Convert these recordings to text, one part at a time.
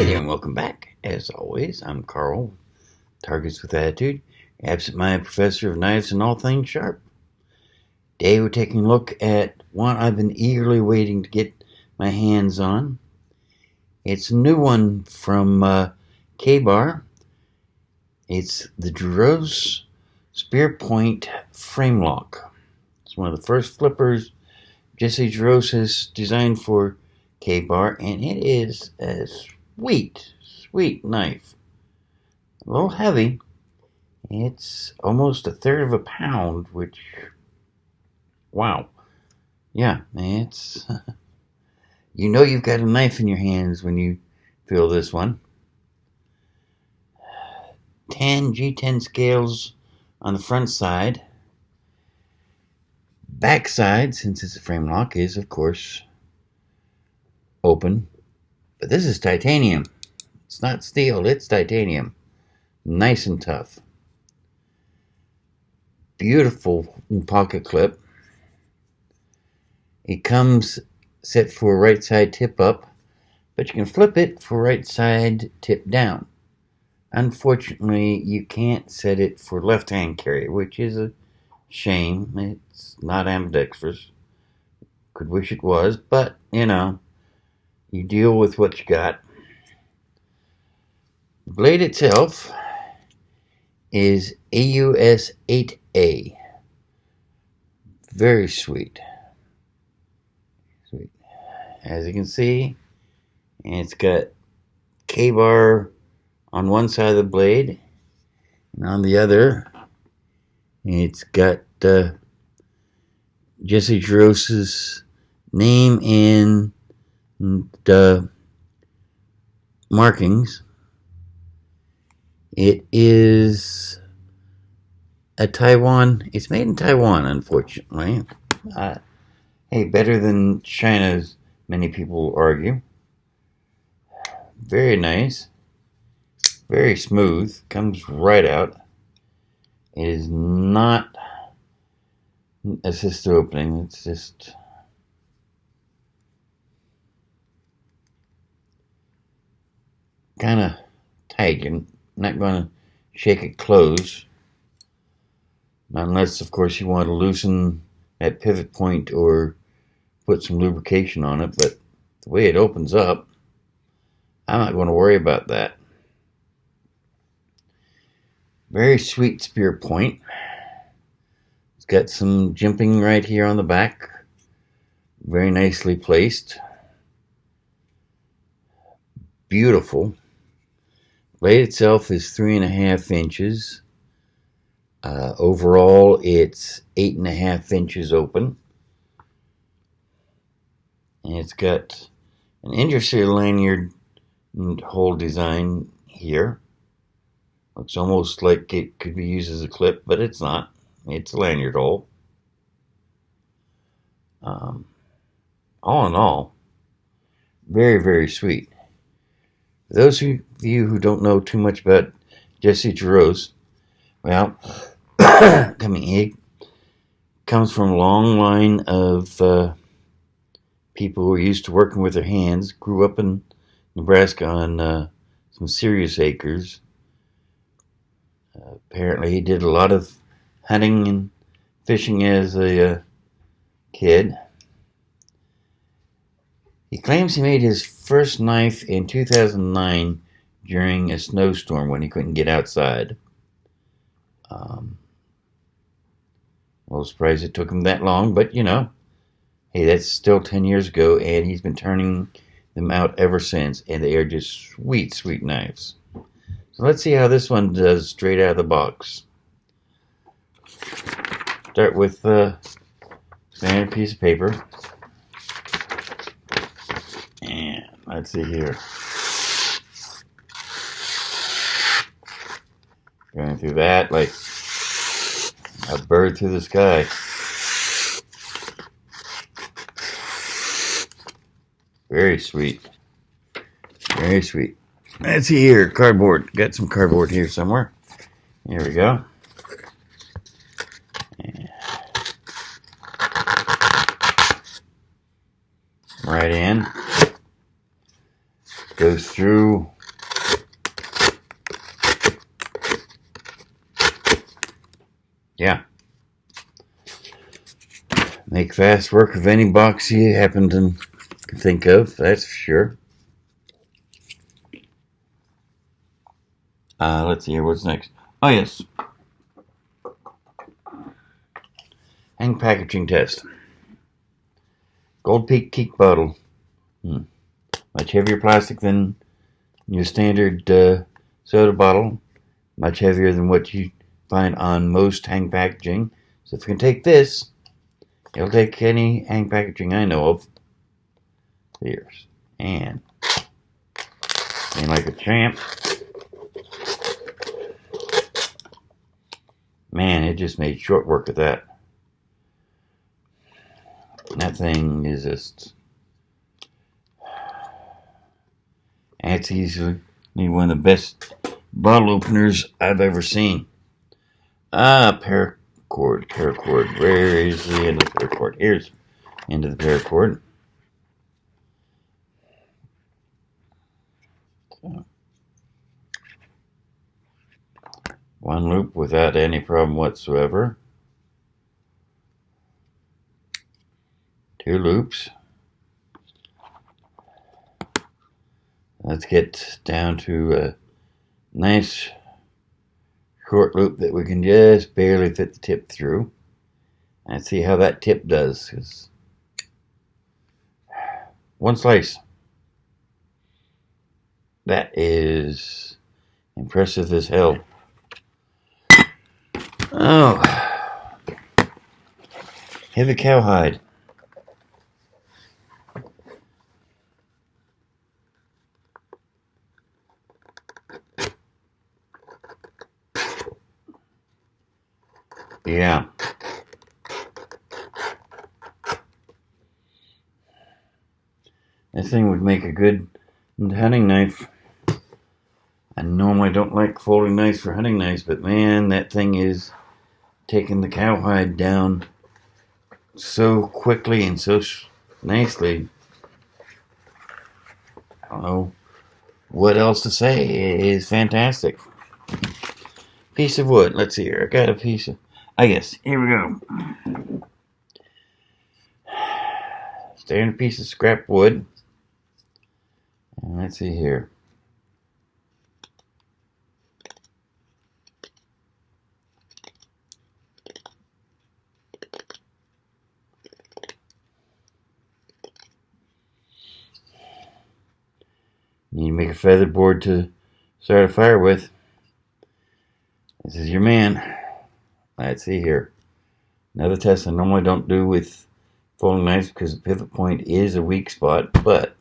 there, and welcome back. As always, I'm Carl, Targets with Attitude, absent-minded professor of knives and all things sharp. Today we're taking a look at one I've been eagerly waiting to get my hands on. It's a new one from Ka-Bar. It's the Jarosz Spearpoint Framelock. It's one of the first flippers Jesse Jarosz has designed for Ka-Bar, and it is a sweet knife. A little heavy. It's almost 1/3 of a pound, which, wow. Yeah, it's, you know you've got a knife in your hands when you feel this one. 10 G10 scales on the front side. Back side, since it's a frame lock, is of course open. But this is titanium. It's not steel, it's titanium. Nice and tough. Beautiful pocket clip. It comes set for right side tip up, but you can flip it for right side tip down. Unfortunately, you can't set it for left hand carry, which is a shame. It's not ambidextrous. Could wish it was, but you know, you deal with what you got. The blade itself is AUS 8A. Very sweet. As you can see, it's got Ka-Bar on one side of the blade, and on the other, it's got Jesse Jarosz's name and the markings. It is it's made in Taiwan, unfortunately. Hey, better than China's, many people argue. Very nice. Very smooth. Comes right out. It is not assisted opening. It's just kind of tight. You're not going to shake it close. Unless, of course, you want to loosen that pivot point or put some lubrication on it. But the way it opens up, I'm not going to worry about that. Very sweet spear point. It's got some jimping right here on the back. Very nicely placed. Beautiful. Blade itself is 3.5 inches. Overall, it's 8.5 inches open. And it's got an interesting lanyard hole design here. Looks almost like it could be used as a clip, but it's not. It's a lanyard hole. All in all, very sweet. For those of you who don't know too much about Jesse Jarosz, well, he comes from a long line of people who are used to working with their hands. Grew up in Nebraska on some serious acres. Apparently he did a lot of hunting and fishing as a kid. He claims he made his first knife in 2009 during a snowstorm when he couldn't get outside. A little surprised it took him that long, but you know, hey, that's still 10 years ago, and he's been turning them out ever since, and they are just sweet knives. So let's see how this one does straight out of the box. Start with a standard piece of paper. And let's see here. Going through that like a bird through the sky. Very sweet. Very sweet. Let's see here. Cardboard. Got some cardboard here somewhere. Here we go. Right in. Goes through Yeah. Make fast work of any box you happen to think of, that's for sure. Let's see here, what's next? Oh, yes. Hang packaging test. Gold Peak Keek bottle. Much heavier plastic than your standard soda bottle. Much heavier than what you find on most hang packaging. So if you can take this, it'll take any hang packaging I know of. Here's. And like a champ. Man, it just made short work of that. That thing is just... That's easily one of the best bottle openers I've ever seen. Paracord. Where is the end of the paracord? Here's the end of the paracord. So, one loop without any problem whatsoever. Two loops. Let's get down to a nice short loop that we can just barely fit the tip through. And see how that tip does. 'Cause one slice. That is impressive as hell. Oh. Heavy cowhide. Yeah. This thing would make a good hunting knife. I normally don't like folding knives for hunting knives, but man, that thing is taking the cowhide down so quickly and so nicely. I don't know what else to say. It is fantastic. Piece of wood. Let's see here. I got a piece of... I guess. Here we go. Standard piece of scrap wood. And let's see here. Need to make a feather board to start a fire with. This is your man. Let's see here. Another test I normally don't do with folding knives because the pivot point is a weak spot, but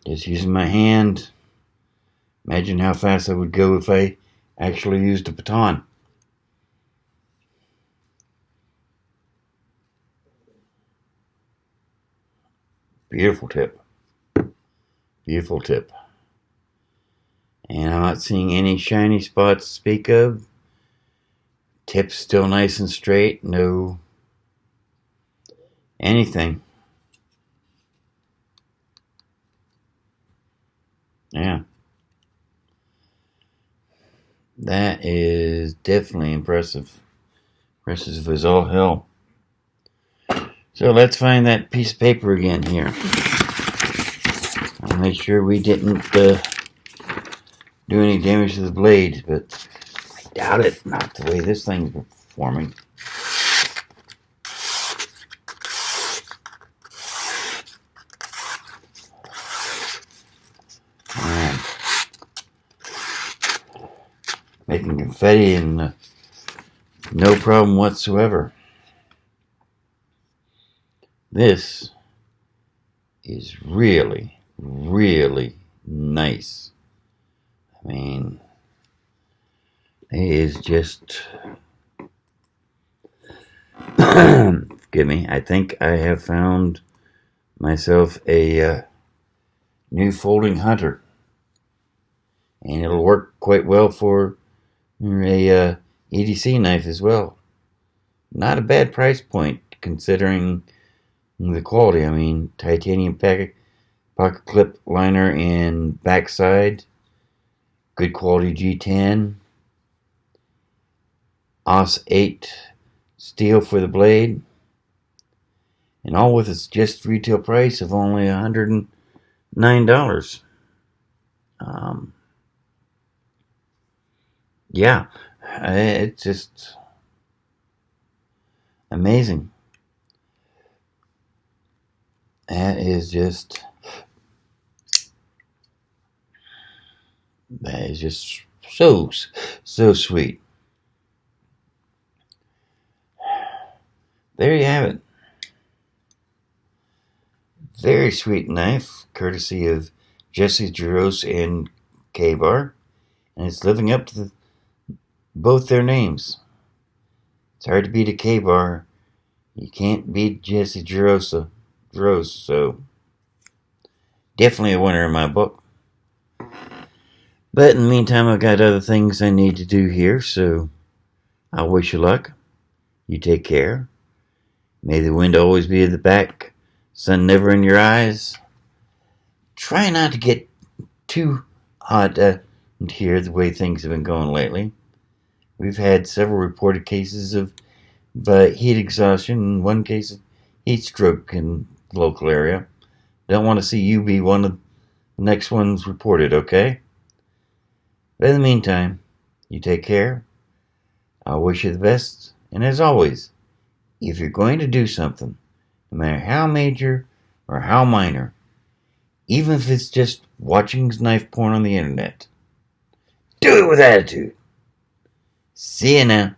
just using my hand. Imagine how fast I would go if I actually used a baton. Beautiful tip. Beautiful tip. And I'm not seeing any shiny spots to speak of. Tip's still nice and straight. No anything. Yeah. That is definitely impressive. Impressive as all hell. So let's find that piece of paper again here. I'll make sure we didn't do any damage to the blade, but I doubt it. Not the way this thing's performing. Alright. Making confetti and no problem whatsoever. This is really, really nice. I mean, it is just... Forgive me. I think I have found myself a new folding hunter. And it'll work quite well for a EDC knife as well. Not a bad price point considering The quality, I mean, titanium pocket clip liner and backside, good quality G10, AUS 8 steel for the blade, and all with its just retail price of only $109. Yeah, it's just amazing. That is just so sweet. There you have it. Very sweet knife, courtesy of Jesse Jarosz and Ka-Bar, and it's living up to both their names. It's hard to beat a Ka-Bar. You can't beat Jesse Jarosz, so definitely a winner in my book. But in the meantime, I've got other things I need to do here, so I wish you luck. You take care. May the wind always be at the back, sun never in your eyes. Try not to get too hot here the way things have been going lately. We've had several reported cases of heat exhaustion and one case of heat stroke in the local area. Don't want to see you be one of the next ones reported, okay? But in the meantime, you take care. I wish you the best, and as always, if you're going to do something, no matter how major or how minor, even if it's just watching knife porn on the internet, do it with attitude. See you now.